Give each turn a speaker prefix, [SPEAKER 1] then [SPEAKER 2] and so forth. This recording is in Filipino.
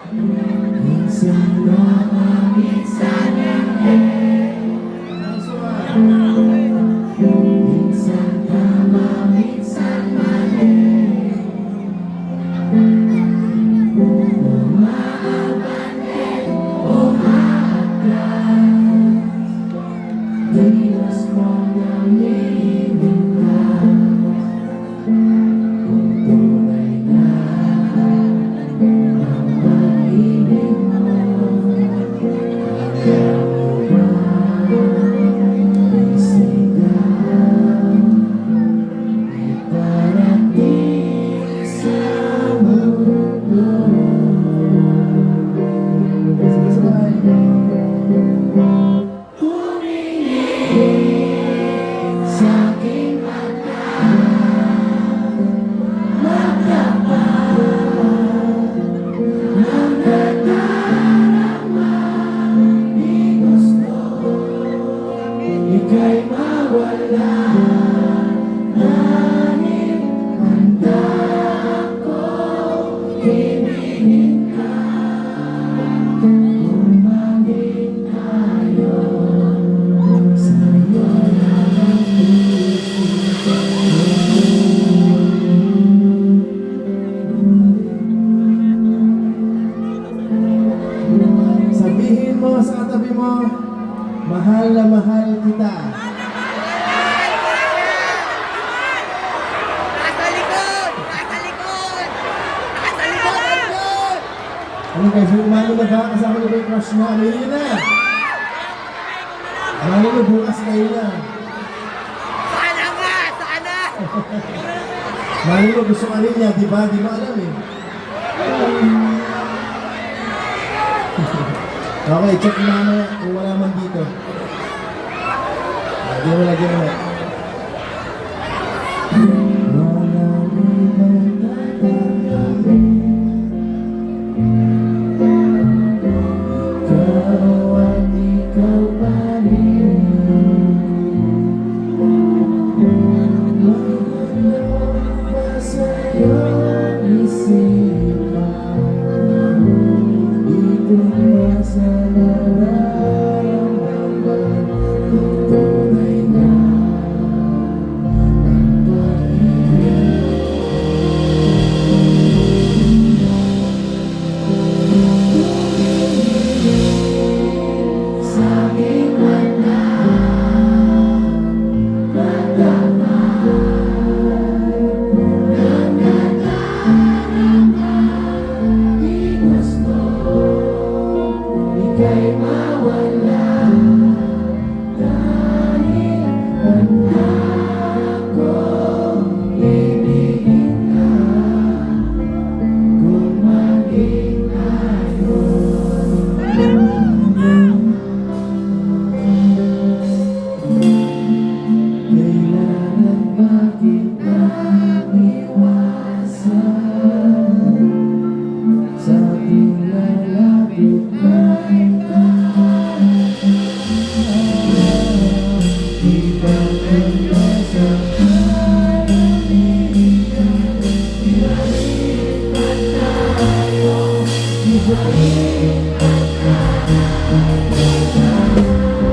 [SPEAKER 1] Minsan na, minsan hindi. Minsan tama, minsan mali. Umaabantin, umaatras. Dios mo nangihingin ka. Kung tunay na ang pag-ibig mo, kaya mo ba isigaw? Iparating sa mundo. Tumingin sa aking mata, magdapat ng nadarama. Di gusto ika'y mawala, dahil handa akong ibigin ka. Kung maging tayo, sa'yo lang ang puso. Sabihin mo sa katabi mo, mahal na mahal kita.
[SPEAKER 2] Nasa likod! Nasa likod! Nasa likod!
[SPEAKER 1] Ano guys, umano na ba? Kasama na ba yung crush mo? Ano yun na? Ano na, bukas kayo na.
[SPEAKER 2] Sana nga! Sana!
[SPEAKER 1] Mali mo, gusto ka rin niya, di ba? Di mo alam eh. Okay, check mo mamaya kung wala man dito. Di mo lagyan mo. Wala ibang tatanggapin. Ikaw at ikaw pa rin. Magulong ba sa'yo ang isipan? Dito ba sa nararamdaman kung tunay na ang pag-ibig? Sa aking mata, magdamag ng nadarama. Di gusto ika'y mawala, dahil handa akong ibigin ka. Kung maging tayo, kailangan ba kitang iwasan? Sa ating lalapit na'y di ba ganda sa kalimitan? Ibalikan tayo, ibalikan tayo.